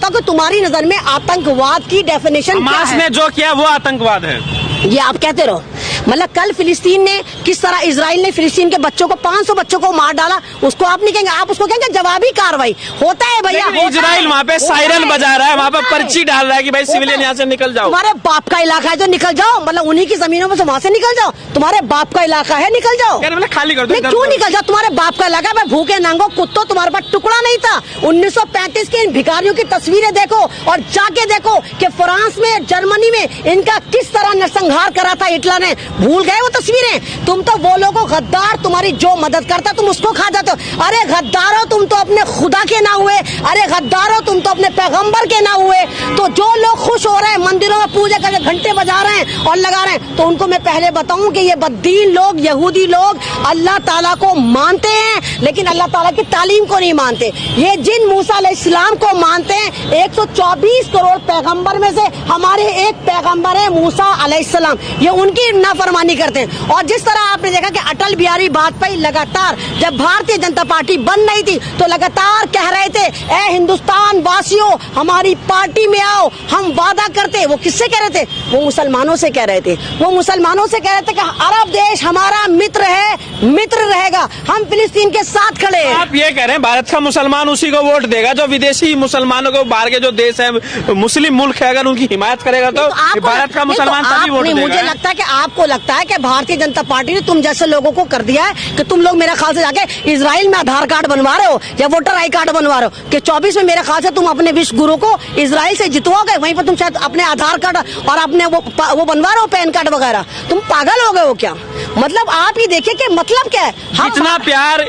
तो तुम्हारी नजर में आतंकवाद की डेफिनेशन क्या हमास है? ने जो किया वो आतंकवाद है। ये आप कहते रहो। मतलब कल फिलिस्तीन ने किस तरह इजराइल ने फिलिस्तीन के बच्चों को 500 बच्चों को मार डाला, उसको आप नहीं कहेंगे, आप उसको कहेंगे जवाबी कार्रवाई। होता है भैया, इजराइल वहाँ पे सायरन बजा रहा है, वहाँ पे पर्ची डाल रहा है कि भाई सिविलियन यहाँ से निकल जाओ। तुम्हारे बाप का इलाका है जो निकल जाओ, मतलब उन्हीं की जमीनों में से वहाँ से निकल जाओ। तुम्हारे बाप का इलाका है, निकल जाओ। मतलब खाली कर दो। क्यों निकल जाओ? तुम्हारे बाप का इलाका है। भूखे नंगो कुत्तों, तुम्हारे पास टुकड़ा नहीं था। 1935 के इन भिखारियों की तस्वीरें देखो और जाके देखो कि फ्रांस में, जर्मनी में इनका किस तरह नरसंहार करा था हिटलर ने। भूल गए वो तस्वीरें? तुम तो वो लोगों गद्दार, तुम्हारी जो मदद करता तुम उसको खा जाते हो। अरे गद्दारो, तुम तो अपने खुदा के ना हुए। अरे गद्दारो, तुम तो अपने पैगंबर के ना हुए। तो जो लोग खुश हो रहे हैं, मंदिरों में पूजा करके घंटे बजा रहे हैं और लगा रहे हैं, तो उनको मैं पहले बताऊं कि ये बद्दीन लोग, यहूदी लोग अल्लाह ताला को मानते हैं लेकिन अल्लाह ताला की तालीम को नहीं मानते। ये जिन मूसा अलैहिस्सलाम को मानते हैं, 124 करोड़ पैगंबर में से हमारे एक पैगंबर है मूसा अलैहिस्सलाम, ये उनकी नाफरमानी करते हैं। और जिस तरह आपने देखा कि अटल बिहारी वाजपेयी लगातार जब भारतीय जनता पार्टी बन रही थी तो लगातार कह रहे थे, ए हिंदुस्तान वासियों हमारी पार्टी में आओ, हम वादा करते। वो किससे कह रहे थे? वो मुसलमानों से कह रहे थे। वो मुसलमानों से कह रहे थे कि अरब देश हमारा मित्र है, मित्र रहेगा, हम फिलिस्तीन के साथ खड़े हैं। आप ये कह रहे हैं भारत का मुसलमान उसी को वोट देगा जो विदेशी मुसलमानों को, बाहर के जो देश है मुस्लिम मुल्क है, अगर उनकी हिमायत करेगा तो भारत का मुसलमान तभी वोट देगा। मुझे लगता है कि आपको लगता है कि भारतीय जनता पार्टी ने तुम जैसे लोगों को कर दिया है कि तुम लोग मेरे ख्याल से जाके इजराइल में आधार कार्ड बनवा रहे हो या वोटर आई कार्ड बनवा रहे हो कि 24 में मेरे ख्याल से तुम अपने विश्व गुरु को इजराइल से जितवाओगे, वहीं पर तुम शायद अपने आधार कार्ड और अपने वो बनवा रहे हो पैन कार्ड वगैरह। तुम पागल हो गए हो क्या? मतलब आप ही देखिए कि मतलब क्या है। इतना प्यार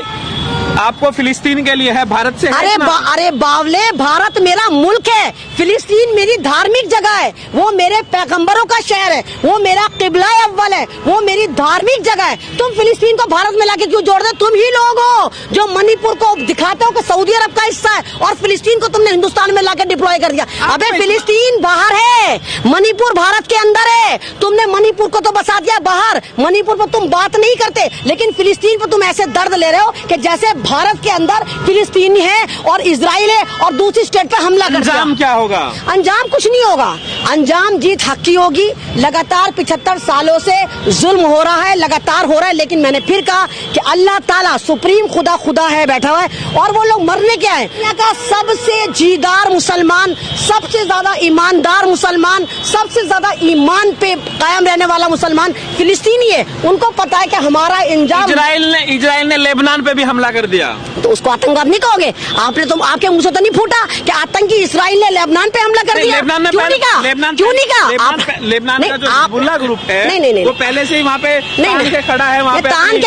आपको फिलिस्तीन के लिए है, भारत से है? अरे बावले, भारत मेरा मुल्क है, फिलिस्तीन मेरी धार्मिक जगह है, वो मेरे पैगंबरों का शहर है, वो मेरा किबला अव्वल है, वो मेरी धार्मिक जगह है। तुम फिलिस्तीन को भारत में लाके क्यों जोड़ दे? तुम ही लोग हो जो मणिपुर को दिखाते हो कि सऊदी अरब का हिस्सा है और फिलिस्तीन को तुमने हिंदुस्तान में लाके डिप्लॉय कर दिया। अबे फिलिस्तीन बाहर है, मणिपुर भारत के अंदर है। तुमने मणिपुर को तो बसा दिया बाहर, मणिपुर पर तुम बात नहीं करते, लेकिन फिलिस्तीन पर तुम ऐसे दर्द ले रहे हो कि जैसे भारत के अंदर फिलिस्तीनी है और इजराइल है और दूसरी स्टेट पे हमला कर दिया। अंजाम क्या होगा? अंजाम कुछ नहीं होगा। अंजाम जीत हक की होगी। लगातार 75 सालों से जुल्म हो रहा है, लगातार हो रहा है, लेकिन मैंने फिर कहा कि अल्लाह ताला सुप्रीम खुदा है, बैठा हुआ है और वो लोग मरने क्या है। दुनिया का सबसे जीदार मुसलमान, सबसे ज्यादा ईमानदार मुसलमान, सबसे ज्यादा ईमान पे कायम रहने वाला मुसलमान फिलिस्तीनी है। उनको पता है कि हमारा इंजाम, इजराइल ने लेबनान पे भी हमला कर दिया, तो उसको आतंकवाद नहीं कहोगे? आपने तो आपके मुंह से तो नहीं फूटा कि आतंकी इजराइल ने लेबनान पे हमला कर दिया? लेबनान में क्यों नहीं कहा? लेबनान का जो हिजबुल्लाह ग्रुप है नहीं, वो पहले से ही वहाँ पे तान के खड़ा है। वहाँ पे तान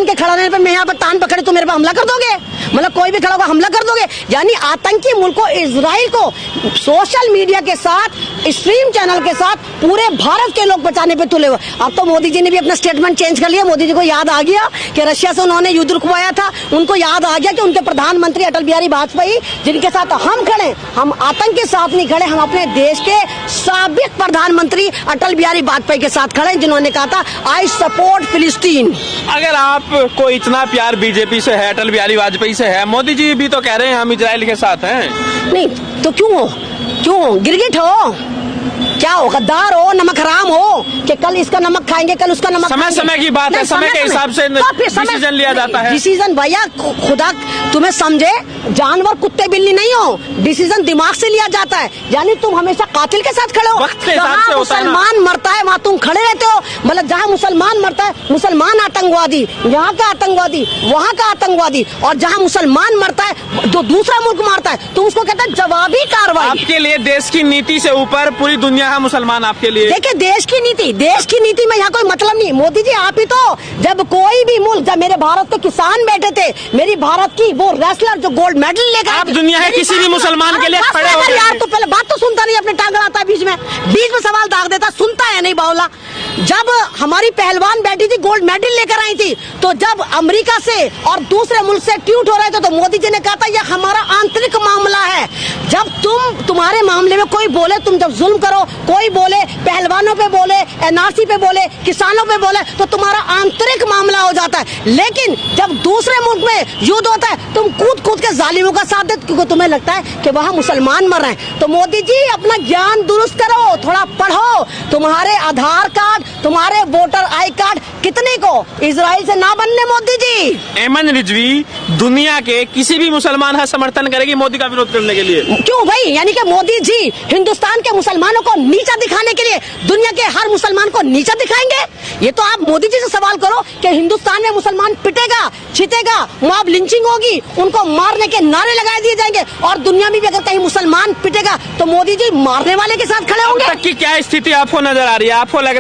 के खड़ा रहने पे मैं यहाँ पर तान पकड़े तो मेरे पे हमला कर दोगे? मतलब कोई भी खड़ा होगा हमला कर दोगे? यानी आतंकी मुल्क को, इजराइल को सोशल मीडिया के साथ, स्ट्रीम चैनल के साथ पूरे भारत के लोग बचाने पे तुले हुए। अब तो मोदी जी ने भी अपना स्टेटमेंट चेंज कर लिया। मोदी जी को याद आ गया कि रशिया से उन्होंने युद्ध रुकवाया था, उनको याद आ गया कि उनके प्रधानमंत्री अटल बिहारी वाजपेयी जिनके साथ हम खड़े, हम आतंक के साथ नहीं खड़े, हम अपने देश के साबिक प्रधानमंत्री अटल बिहारी वाजपेयी के साथ खड़े, जिन्होंने कहा था आई सपोर्ट फिलिस्तीन। अगर आपको इतना प्यार बीजेपी से है, अटल बिहारी वाजपेयी से है, मोदी जी भी तो कह रहे हैं हम इजराइल के साथ हैं। नहीं तो क्यों हो? गिरगिट हो क्या? हो गद्दार हो, नमक हराम हो कि कल इसका नमक खाएंगे, कल उसका नमक समय समय की बात है, समय के हिसाब से डिसीजन लिया जाता है। डिसीजन भैया खुदा तुम्हें समझे, जानवर कुत्ते बिल्ली नहीं हो, डिसीजन दिमाग से लिया जाता है। यानी तुम हमेशा कातिल के साथ खड़े हो। जहाँ मुसलमान मरता है वहाँ तुम खड़े रहते हो। मतलब जहाँ मुसलमान मरता है, मुसलमान आतंकवादी, यहाँ का आतंकवादी, वहाँ का आतंकवादी, और जहाँ मुसलमान मरता है जो दूसरा मुल्क मारता है तुम उसको कहते हैं जवाबी कार्रवाई। आपके लिए देश की नीति से ऊपर पूरी दुनिया है मुसलमान आपके लिए। देखिए देश की नीति में यहाँ कोई मतलब नहीं। मोदी जी आप ही तो, जब कोई भी मुल्क, जब मेरे भारत के किसान बैठे थे, मेरी भारत की वो रेसलर जो गोल्ड मेडल लेकर, आप दुनिया है किसी भी मुसलमान के लिए खड़े हो यार। तो पहले बात तो सुनता नहीं, अपने टांग आता है बीच में सवाल दाग देता, सुनता है नहीं बावला। जब हमारी पहलवान बैठी थी गोल्ड मेडल लेकर आई थी, तो जब अमेरिका से और दूसरे मुल्क से ट्वीट हो रहे थे तो मोदी जी ने कहा था यह हमारा आंतरिक मामला है। जब तुम्हारे मामले में कोई बोले, तुम जब जुल्म करो, कोई बोले पहलवानों पे बोले, एनआरसी पे बोले, किसानों पे बोले, तो तुम्हारा आंतरिक मामला हो जाता है। लेकिन जब दूसरे मुल्क में युद्ध होता है, तुम कूद कूद के जालिमों का साथ देते, क्योंकि तुम्हें लगता है कि वहां मुसलमान मर रहे हैं। तो मोदी जी अपना ज्ञान दुरुस्त करो, थोड़ा पढ़ो। तुम्हारे आधार कार्ड, तुम्हारे वोटर आई कार्ड कितने को इजराइल से ना बनने मोदी जी। एमन रिजवी दुनिया के किसी भी मुसलमान का समर्थन करेगी मोदी का विरोध करने के लिए। क्यों भाई? यानी कि मोदी जी हिंदुस्तान के मुसलमानों को नीचा दिखाने के लिए दुनिया के हर मुसलमान को नीचा दिखाएंगे? ये तो आप मोदी जी से सवाल करो कि हिंदुस्तान में मुसलमान पिटेगा, छितेगा, मॉब लिंचिंग होगी, उनको मारने के नारे लगाए दिए जाएंगे, और दुनिया में भी अगर कहीं मुसलमान पिटेगा तो मोदी जी मारने वाले के साथ खड़े होंगे। अब तक की क्या स्थिति आपको नजर आ रही है? आपको लग रहा है